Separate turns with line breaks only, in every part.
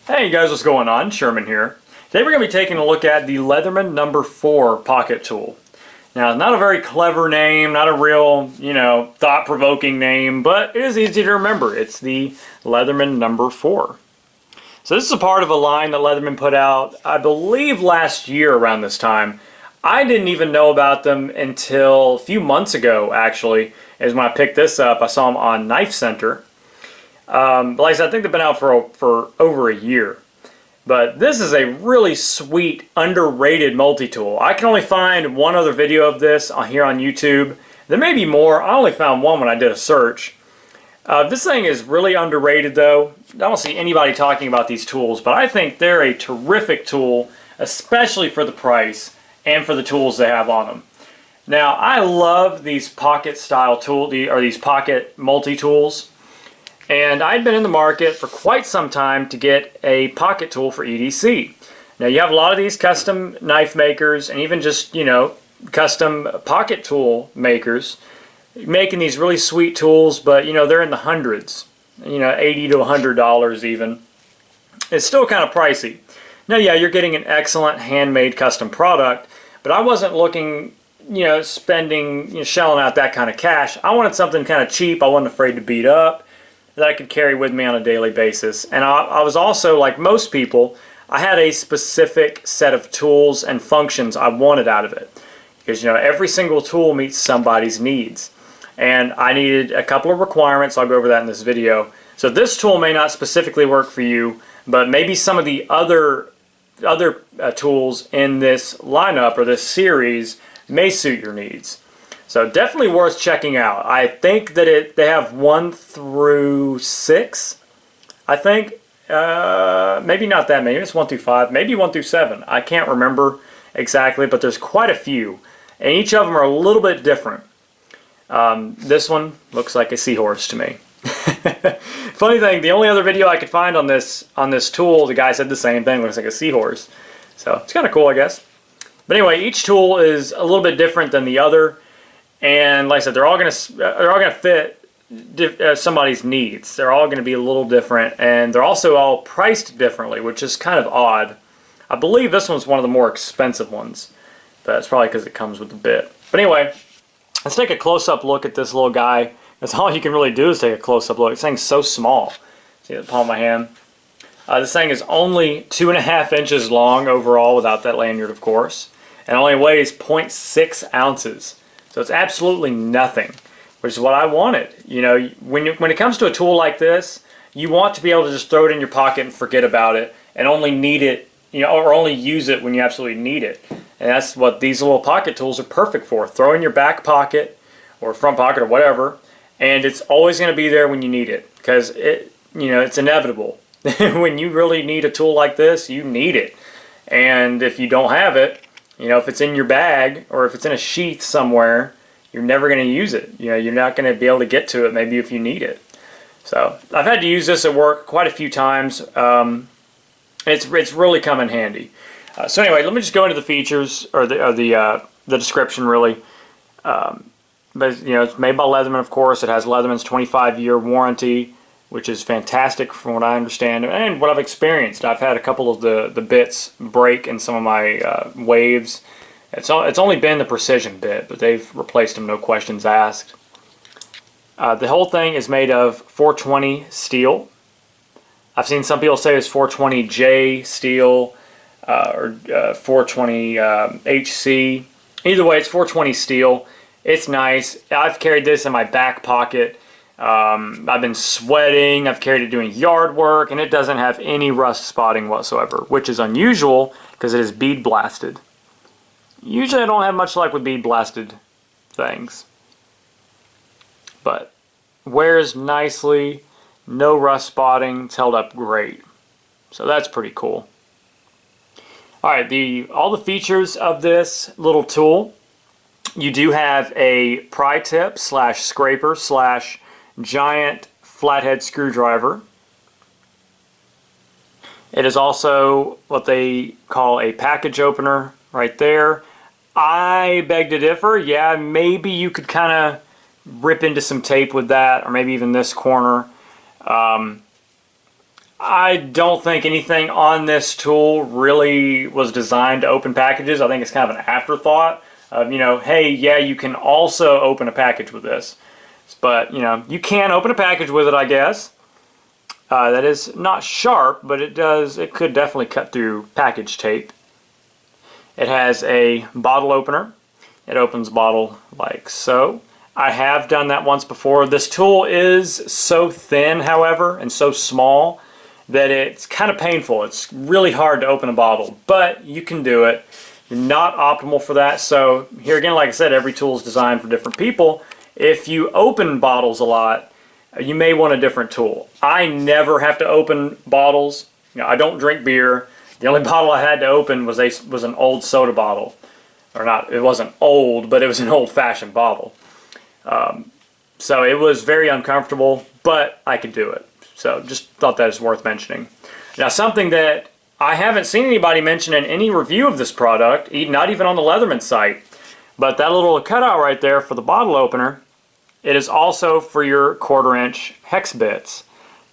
Hey guys, what's going on? Sherman here. Today we're going to be taking a look at the Leatherman number 4 pocket tool. Now, not a very clever name, not a real, thought-provoking name, but it is easy to remember. It's the Leatherman number 4. So this is a part of a line that Leatherman put out, I believe last year around this time. I didn't even know about them until a few months ago, actually, is when I picked this up. I saw them on Knife Center. But like I said, I think they've been out for over a year. But this is a really sweet, underrated multi-tool. I can only find one other video of this here on YouTube. There may be more. I only found one when I did a search. This thing is really underrated though. I don't see anybody talking about these tools, but I think they're a terrific tool, especially for the price and for the tools they have on them. Now, I love these pocket style these pocket multi-tools. And I'd been in the market for quite some time to get a pocket tool for EDC. Now you have a lot of these custom knife makers and even just, custom pocket tool makers making these really sweet tools, but they're in the hundreds, $80 to $100 even. It's still kind of pricey. Now yeah, you're getting an excellent handmade custom product, but I wasn't looking, spending, shelling out that kind of cash. I wanted something kind of cheap. I wasn't afraid to beat up, that I could carry with me on a daily basis. And I was also, like most people, I had a specific set of tools and functions I wanted out of it. Because every single tool meets somebody's needs. And I needed a couple of requirements. I'll go over that in this video. So this tool may not specifically work for you, but maybe some of the other tools in this lineup or this series may suit your needs. So definitely worth checking out. I think that they have 1 through 6. I think maybe not that many. It's 1 through 5. Maybe 1 through 7. I can't remember exactly, but there's quite a few, and each of them are a little bit different. This one looks like a seahorse to me. Funny thing, the only other video I could find on this tool, the guy said the same thing. Looks like a seahorse. So it's kind of cool, I guess. But anyway, each tool is a little bit different than the other. And like I said, they're all gonna fit somebody's needs. They're all gonna be a little different, and they're also all priced differently, which is kind of odd. I believe this one's one of the more expensive ones, but it's probably because it comes with the bit. But anyway, let's take a close-up look at this little guy. That's all you can really do is take a close-up look. This thing's so small. See the palm of my hand? This thing is only 2.5 inches long overall, without that lanyard, of course, and only weighs 0.6 ounces. So it's absolutely nothing, which is what I wanted. When it comes to a tool like this, you want to be able to just throw it in your pocket and forget about it, and only need it, or only use it when you absolutely need it. And that's what these little pocket tools are perfect for. Throw in your back pocket or front pocket or whatever, and it's always going to be there when you need it, because it's inevitable. When you really need a tool like this, you need it. And if you don't have it, if it's in your bag or if it's in a sheath somewhere, you're never going to use it. You're not going to be able to get to it maybe if you need it. So I've had to use this at work quite a few times. It's really come in handy. So anyway, let me just go into the features or the description really. But it's made by Leatherman, of course. It has Leatherman's 25-year warranty, which is fantastic from what I understand and what I've experienced. I've had a couple of the bits break in some of my waves. It's only been the precision bit, but they've replaced them, no questions asked. The whole thing is made of 420 steel. I've seen some people say it's 420J steel or 420 HC. Either way, it's 420 steel. It's nice. I've carried this in my back pocket. I've been sweating, I've carried it doing yard work, and it doesn't have any rust spotting whatsoever, which is unusual because it is bead blasted. Usually I don't have much luck with bead blasted things, but wears nicely, no rust spotting, it's held up great, so that's pretty cool. Alright, all the features of this little tool, you do have a pry tip / scraper / giant flathead screwdriver. It is also what they call a package opener right there. I beg to differ. Yeah, maybe you could kind of rip into some tape with that, or maybe even this corner. I don't think anything on this tool really was designed to open packages. I think it's kind of an afterthought of, you know, hey, yeah, you can also open a package with this. But, you know, you can open a package with it, I guess. That is not sharp, but it could definitely cut through package tape. It has a bottle opener. It opens bottle like so. I have done that once before. This tool is so thin, however, and so small that it's kind of painful. It's really hard to open a bottle, but you can do it. Not optimal for that. So here again, like I said, every tool is designed for different people. If you open bottles a lot, you may want a different tool. I never have to open bottles. You know, I don't drink beer. The only bottle I had to open was an old soda bottle. Or not, it wasn't old, but it was an old-fashioned bottle. So it was very uncomfortable, but I could do it. So just thought that is worth mentioning. Now, something that I haven't seen anybody mention in any review of this product, not even on the Leatherman site, but that little cutout right there for the bottle opener, it is also for your 1/4-inch hex bits.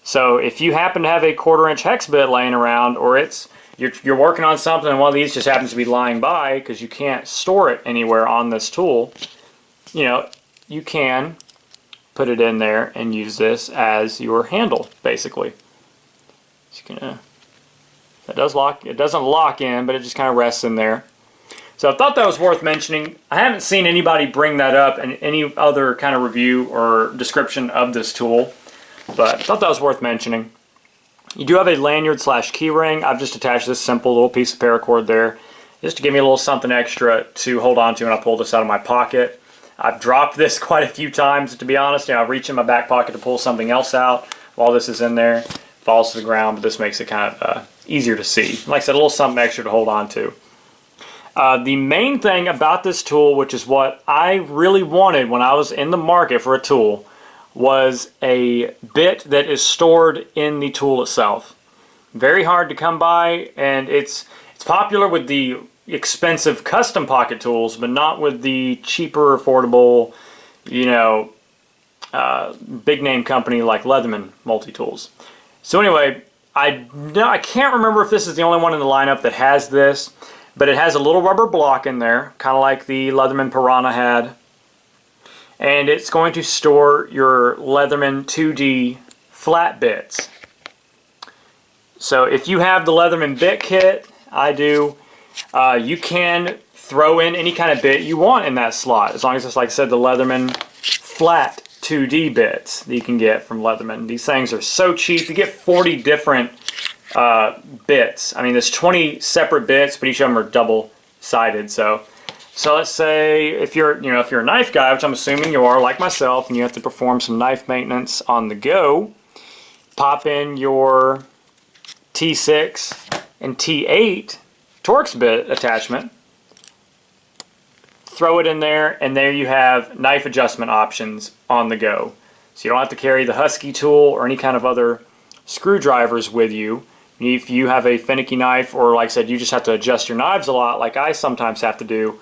So if you happen to have a 1/4-inch hex bit laying around, or you're working on something and one of these just happens to be lying by because you can't store it anywhere on this tool, you know, you can put it in there and use this as your handle, basically. That does lock. It doesn't lock in, but it just kind of rests in there. So I thought that was worth mentioning. I haven't seen anybody bring that up in any other kind of review or description of this tool, but I thought that was worth mentioning. You do have a lanyard / key ring. I've just attached this simple little piece of paracord there just to give me a little something extra to hold on to when I pull this out of my pocket. I've dropped this quite a few times, to be honest. You know, I reach in my back pocket to pull something else out while this is in there. It falls to the ground, but this makes it kind of easier to see. Like I said, a little something extra to hold on to. The main thing about this tool, which is what I really wanted when I was in the market for a tool, was a bit that is stored in the tool itself. Very hard to come by, and it's popular with the expensive custom pocket tools, but not with the cheaper, affordable, you know, big name company like Leatherman multi-tools. So anyway, I can't remember if this is the only one in the lineup that has this, but it has a little rubber block in there, kind of like the Leatherman Piranha had. And it's going to store your Leatherman 2D flat bits. So if you have the Leatherman bit kit, I do, you can throw in any kind of bit you want in that slot, as long as it's, like I said, the Leatherman flat 2D bits that you can get from Leatherman. These things are so cheap. You get 40 different bits. I mean, there's 20 separate bits, but each of them are double-sided. So let's say if you're a knife guy, which I'm assuming you are, like myself, and you have to perform some knife maintenance on the go, pop in your T6 and T8 Torx bit attachment, throw it in there, and there you have knife adjustment options on the go. So you don't have to carry the Husky tool or any kind of other screwdrivers with you. If you have a finicky knife, or like I said, you just have to adjust your knives a lot, like I sometimes have to do,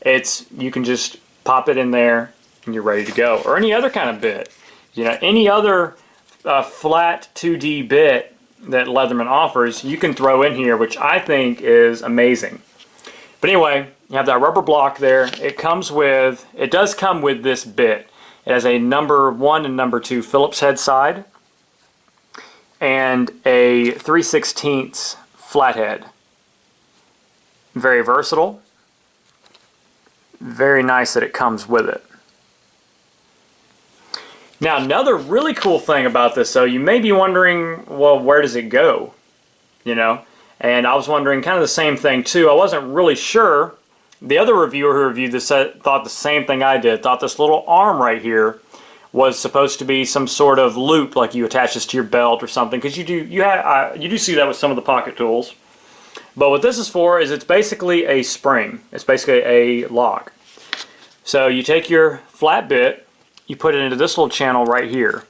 you can just pop it in there and you're ready to go. Or any other kind of bit. You know, any other flat 2D bit that Leatherman offers, you can throw in here, which I think is amazing. But anyway, you have that rubber block there. It does come with this bit. It has a number 1 and number 2 Phillips head side and a 3/16 flathead. Very versatile. Very nice that it comes with it. Now, another really cool thing about this, though, you may be wondering, well, where does it go? You know, and I was wondering kind of the same thing too. I wasn't really sure. The other reviewer who reviewed this thought the same thing I did. Thought this little arm right here was supposed to be some sort of loop, like you attach this to your belt or something, because you do see that with some of the pocket tools. But what this is for is it's basically a spring. It's basically a lock. So you take your flat bit, you put it into this little channel right here.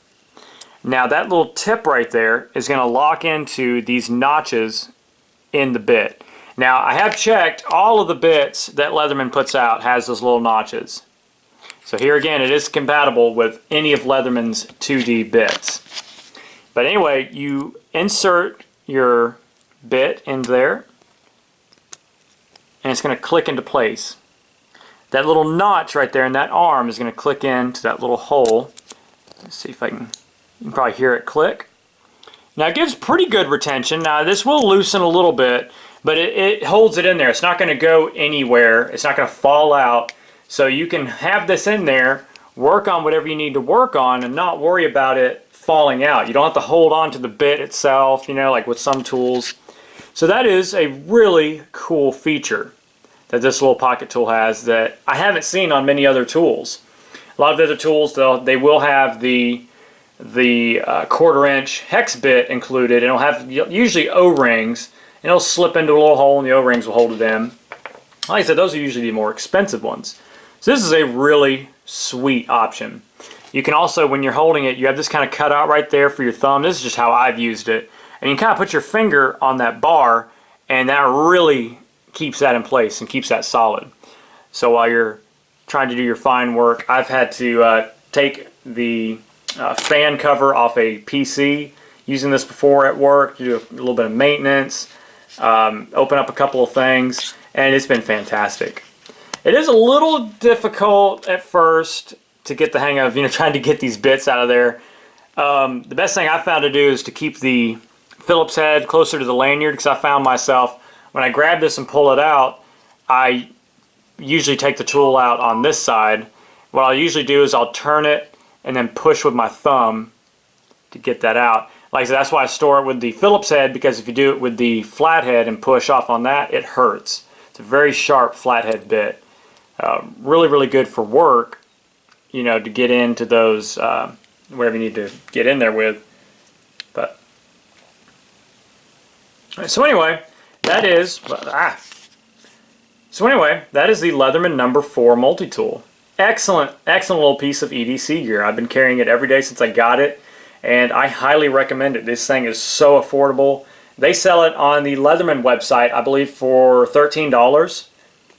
Now that little tip right there is going to lock into these notches in the bit. Now I have checked all of the bits that Leatherman puts out has those little notches. So here again, it is compatible with any of Leatherman's 2D bits. But anyway, you insert your bit in there, and it's going to click into place. That little notch right there in that arm is going to click into that little hole. Let's see if I can, you can probably hear it click. Now it gives pretty good retention. Now this will loosen a little bit, but it holds it in there. It's not going to go anywhere. It's not going to fall out. So you can have this in there, work on whatever you need to work on, and not worry about it falling out. You don't have to hold on to the bit itself, you know, like with some tools. So that is a really cool feature that this little pocket tool has that I haven't seen on many other tools. A lot of the other tools, they will have the 1/4 inch hex bit included, and it'll have usually O-rings, and it'll slip into a little hole and the O-rings will hold it in. Like I said, those are usually the more expensive ones. So this is a really sweet option. You can also, when you're holding it, you have this kind of cutout right there for your thumb. This is just how I've used it. And you can kind of put your finger on that bar, and that really keeps that in place and keeps that solid. So while you're trying to do your fine work, I've had to take the fan cover off a PC using this before at work, do a little bit of maintenance, open up a couple of things, and it's been fantastic. It is a little difficult at first to get the hang of, you know, trying to get these bits out of there. The best thing I found to do is to keep the Phillips head closer to the lanyard, because I found myself, when I grab this and pull it out, I usually take the tool out on this side. What I'll usually do is I'll turn it and then push with my thumb to get that out. Like I said, that's why I store it with the Phillips head, because if you do it with the flathead and push off on that, it hurts. It's a very sharp flathead bit. Really, really good for work, you know, to get into those, whatever you need to get in there with. But so anyway, that is the Leatherman number 4 multi-tool. Excellent, excellent little piece of EDC gear. I've been carrying it every day since I got it, and I highly recommend it. This thing is so affordable. They sell it on the Leatherman website, I believe, for $13.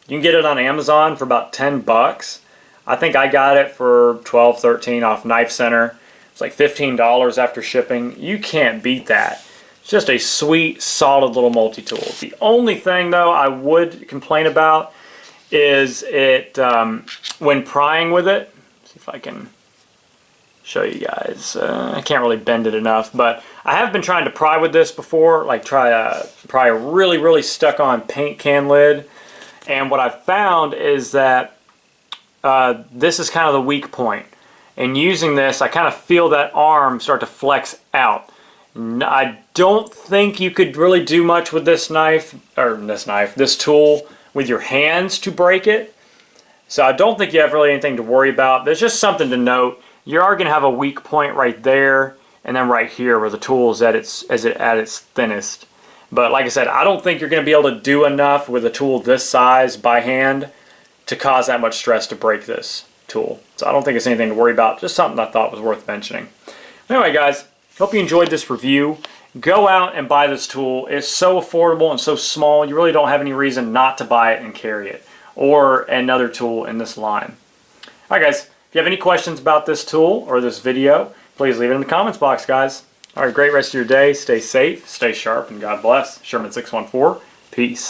You can get it on Amazon for about 10 bucks. I think I got it for 12, 13 off Knife Center. It's like $15 after shipping. You can't beat that. It's just a sweet, solid little multi-tool. The only thing, though, I would complain about is it, when prying with it, see if I can show you guys. I can't really bend it enough, but I have been trying to pry with this before, like pry a really, really stuck-on paint can lid. And what I've found is that this is kind of the weak point. And using this, I kind of feel that arm start to flex out. I don't think you could really do much with this this tool with your hands to break it. So I don't think you have really anything to worry about. There's just something to note. You are going to have a weak point right there, and then right here where the tool is at its thinnest. But like I said, I don't think you're going to be able to do enough with a tool this size by hand to cause that much stress to break this tool. So I don't think it's anything to worry about. Just something I thought was worth mentioning. Anyway, guys, hope you enjoyed this review. Go out and buy this tool. It's so affordable and so small, you really don't have any reason not to buy it and carry it, or another tool in this line. Alright guys, if you have any questions about this tool or this video, please leave it in the comments box, guys. Alright, great rest of your day. Stay safe, stay sharp, and God bless. Sherman614, peace.